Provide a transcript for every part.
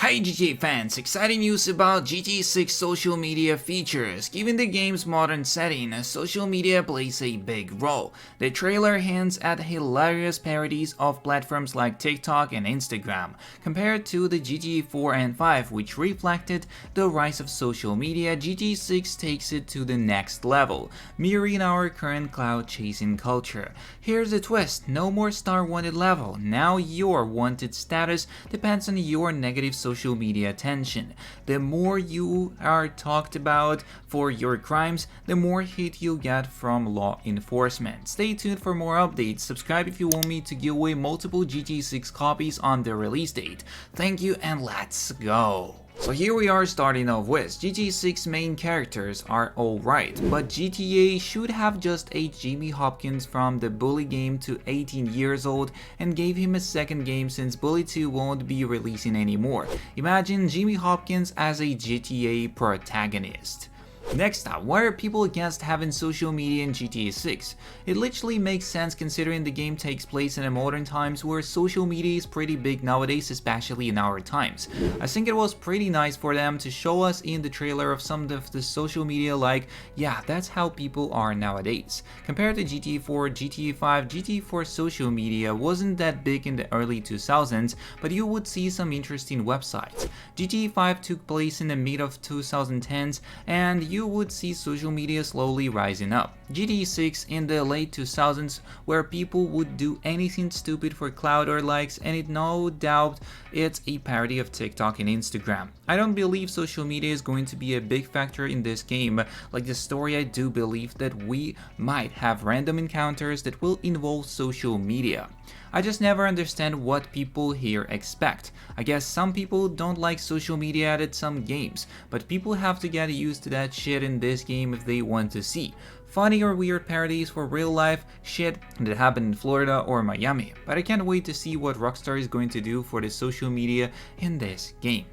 Hi GTA fans, exciting news about GTA 6 social media features. Given the game's modern setting, social media plays a big role. The trailer hints at hilarious parodies of platforms like TikTok and Instagram, compared to the GTA 4 and 5, which reflected the rise of social media. GTA 6 takes it to the next level, mirroring our current cloud chasing culture. Here's the twist, no more star wanted level, now your wanted status depends on your negative social media attention. The more you are talked about for your crimes, the more hate you'll get from law enforcement. Stay tuned for more updates. Subscribe if you want me to give away multiple GTA 6 copies on the release date. Thank you and let's go. So here we are starting off with GTA 6 main characters are alright, but GTA should have just aged Jimmy Hopkins from the Bully game to 18 years old and gave him a second game since Bully 2 won't be releasing anymore. Imagine Jimmy Hopkins as a GTA protagonist. Next up, why are people against having social media in GTA 6? It literally makes sense considering the game takes place in the modern times where social media is pretty big nowadays, especially in our times. I think it was pretty nice for them to show us in the trailer of some of the social media like, yeah, that's how people are nowadays. Compared to GTA 4, GTA 5, GTA 4 social media wasn't that big in the early 2000s, but you would see some interesting websites. GTA 5 took place in the mid of 2010s and you would see social media slowly rising up. GTA 6 in the late 2000s where people would do anything stupid for clout or likes, and it no doubt it's a parody of TikTok and Instagram. I don't believe social media is going to be a big factor in this game. Like the story, I do believe that we might have random encounters that will involve social media. I just never understand what people here expect. I guess some people don't like social media added some games, but people have to get used to that shit in this game if they want to see funny or weird parodies for real life shit that happened in Florida or Miami. But I can't wait to see what Rockstar is going to do for the social media in this game.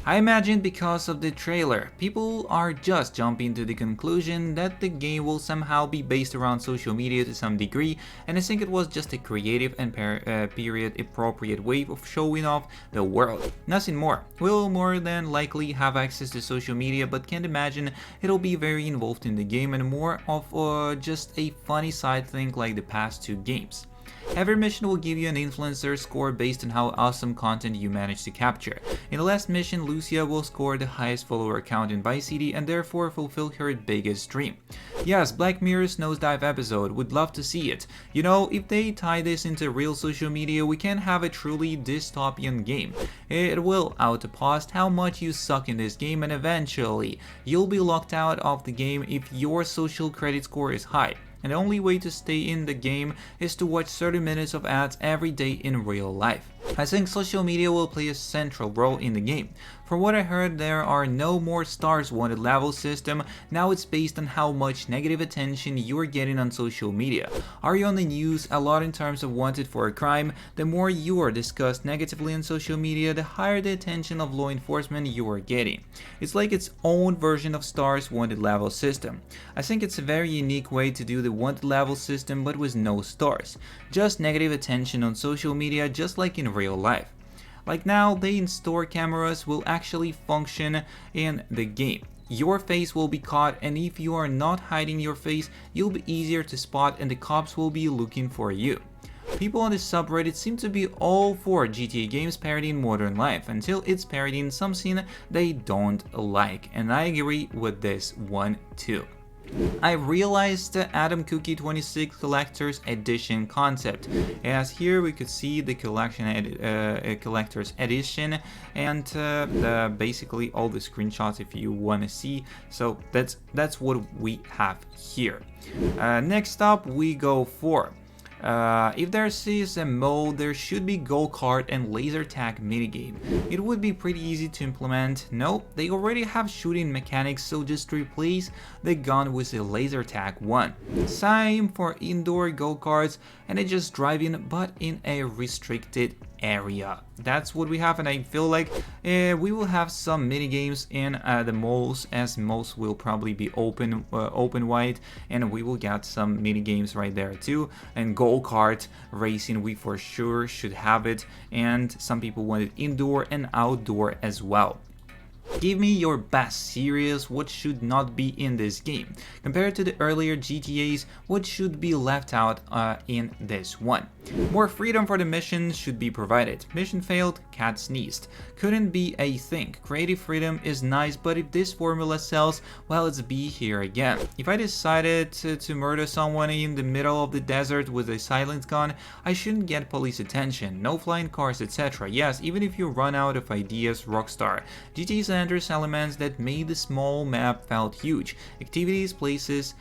I imagine because of the trailer, people are just jumping to the conclusion that the game will somehow be based around social media to some degree, and I think it was just a creative and period appropriate way of showing off the world. Nothing more. We'll more than likely have access to social media, but can't imagine it'll be very involved in the game and more of just a funny side thing like the past two games. Every mission will give you an influencer score based on how awesome content you manage to capture. In the last mission, Lucia will score the highest follower count in Vice City and therefore fulfill her biggest dream. Yes, Black Mirror's Nosedive episode, would love to see it. You know, if they tie this into real social media, we can have a truly dystopian game. It will outpost how much you suck in this game and eventually, you'll be locked out of the game if your social credit score is high. And the only way to stay in the game is to watch 30 minutes of ads every day in real life. I think social media will play a central role in the game. From what I heard, there are no more stars wanted level system, now it's based on how much negative attention you're getting on social media. Are you on the news a lot in terms of wanted for a crime? The more you are discussed negatively on social media, the higher the attention of law enforcement you are getting. It's like its own version of stars wanted level system. I think it's a very unique way to do the wanted level system but with no stars. Just negative attention on social media just like in real life. Like now, the in-store cameras will actually function in the game. Your face will be caught, and if you are not hiding your face, you'll be easier to spot and the cops will be looking for you. People on this subreddit seem to be all for GTA games parodying modern life until it's parodying something they don't like, and I agree with this one too. I realized the Adam Cookie 26 Collector's Edition concept, as here we could see the Collector's Edition and basically all the screenshots if you want to see, so that's what we have here. Next up we go for if there is a mode, there should be go-kart and laser tag minigame. It would be pretty easy to implement. Nope, they already have shooting mechanics, so just replace the gun with a laser tag one. Same for indoor go-karts, and it's just driving but in a restricted area. That's what we have, and I feel like we will have some mini games in the malls, as malls will probably be open wide, and we will get some mini games right there too. And go-kart racing, we for sure should have it, and some people want it indoor and outdoor as well. Give me your best series, what should not be in this game. Compared to the earlier GTAs, what should be left out in this one? More freedom for the missions should be provided. Mission failed, cat sneezed. Couldn't be a thing. Creative freedom is nice, but if this formula sells, well, it's be here again. If I decided to murder someone in the middle of the desert with a silent gun, I shouldn't get police attention. No flying cars, etc. Yes, even if you run out of ideas, Rockstar. GTA San Andreas elements that made the small map felt huge. Activities, places,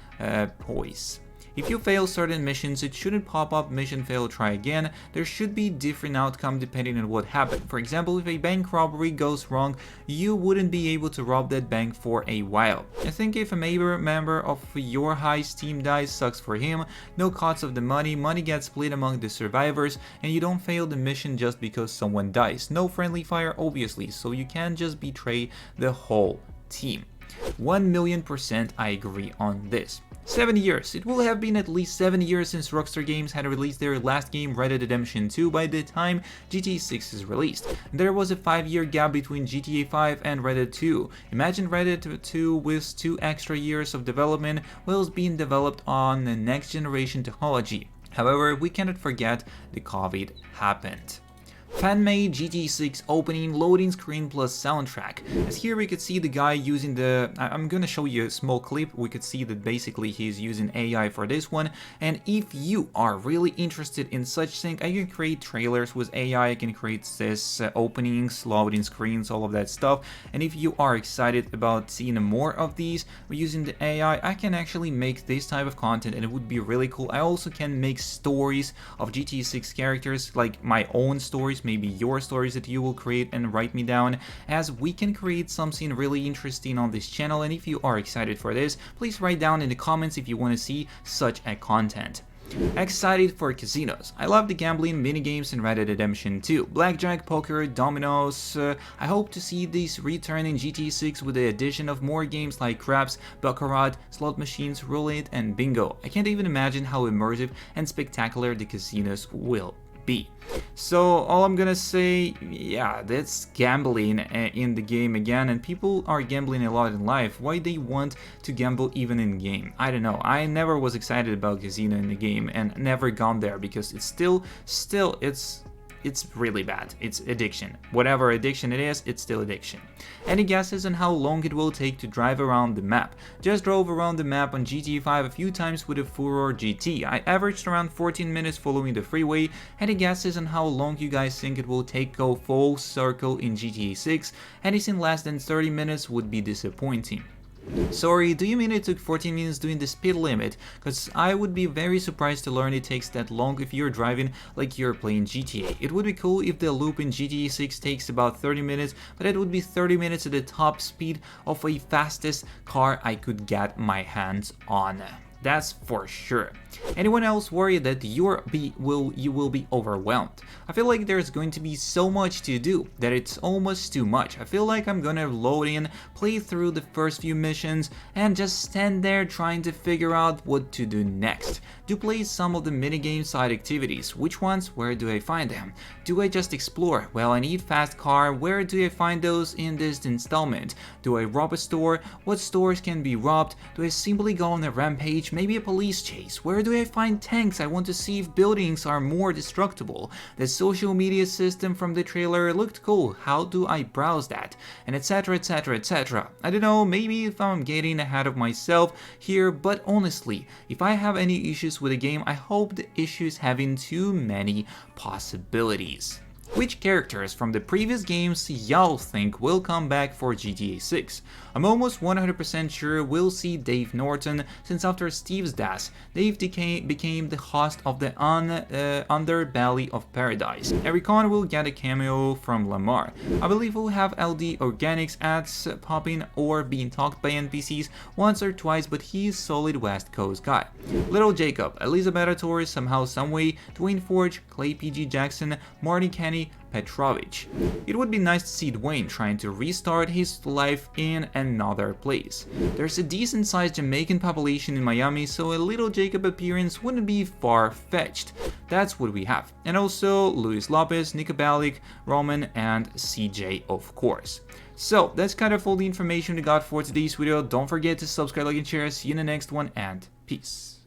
poise. If you fail certain missions, it shouldn't pop up mission failed, try again. There should be different outcome depending on what happened. For example, if a bank robbery goes wrong, you wouldn't be able to rob that bank for a while. I think if a member of your heist team dies, sucks for him. No cuts of the money gets split among the survivors, and you don't fail the mission just because someone dies. No friendly fire, obviously, so you can't just betray the whole team. 1,000,000% I agree on this. 7 years. It will have been at least 7 years since Rockstar Games had released their last game, Red Dead Redemption 2, by the time GTA 6 is released. There was a 5-year gap between GTA 5 and Red Dead 2. Imagine Red Dead 2 with 2 extra years of development whilst being developed on the next generation technology. However, we cannot forget the COVID happened. Fan-made GTA 6 opening, loading screen plus soundtrack. As here we could see the guy using I'm gonna show you a small clip. We could see that basically he's using AI for this one, and if you are really interested in such thing, I can create trailers with AI, I can create this openings, loading screens, all of that stuff, and if you are excited about seeing more of these using the AI, I can actually make this type of content and it would be really cool. I also can make stories of GTA 6 characters, like my own stories, maybe your stories that you will create and write me down, as we can create something really interesting on this channel. And if you are excited for this, please write down in the comments if you want to see such a content. Excited for casinos. I love the gambling minigames in Red Dead Redemption 2. Blackjack, poker, dominoes. I hope to see these return in GTA 6 with the addition of more games like craps, baccarat, slot machines, roulette, and bingo. I can't even imagine how immersive and spectacular the casinos will be. So all I'm gonna say, yeah, that's gambling in the game again, and people are gambling a lot in life. Why they want to gamble even in game? I don't know. I never was excited about casino in the game and never gone there because it's still it's really bad. It's addiction. Whatever addiction it is, it's still addiction. Any guesses on how long it will take to drive around the map? Just drove around the map on GTA 5 a few times with a Furor GT. I averaged around 14 minutes following the freeway. Any guesses on how long you guys think it will take go full circle in GTA 6? Anything less than 30 minutes would be disappointing. Sorry, do you mean it took 14 minutes doing the speed limit? Cause I would be very surprised to learn it takes that long if you're driving like you're playing GTA. It would be cool if the loop in GTA 6 takes about 30 minutes, but it would be 30 minutes at the top speed of a fastest car I could get my hands on. That's for sure. Anyone else worried that you will be overwhelmed? I feel like there's going to be so much to do that it's almost too much. I feel like I'm gonna load in, play through the first few missions, and just stand there trying to figure out what to do next. Do play some of the minigame side activities. Which ones? Where do I find them? Do I just explore? Well, I need fast car. Where do I find those in this installment? Do I rob a store? What stores can be robbed? Do I simply go on a rampage? Maybe a police chase? Where do I find tanks? I want to see if buildings are more destructible. The social media system from the trailer looked cool. How do I browse that? And etc, etc, etc. I don't know, maybe if I'm getting ahead of myself here, but honestly, if I have any issues with a game, I hope the issues having too many possibilities. Which characters from the previous games y'all think will come back for GTA 6? I'm almost 100% sure we'll see Dave Norton, since after Steve's death, Dave became the host of the Underbelly of Paradise. Ericon will get a cameo from Lamar. I believe we'll have LD Organics ads popping or being talked by NPCs once or twice, but he's solid West Coast guy. Little Jacob, Elizabeth Torres somehow someway, Dwayne Forge, Clay PG Jackson, Marty Kenny, Dwayne Petrovic. It would be nice to see Dwayne trying to restart his life in another place. There's a decent-sized Jamaican population in Miami, so a little Jacob appearance wouldn't be far-fetched. That's what we have. And also Luis Lopez, Nico Bellic, Roman, and CJ, of course. So that's kind of all the information we got for today's video. Don't forget to subscribe, like, and share. See you in the next one, and peace.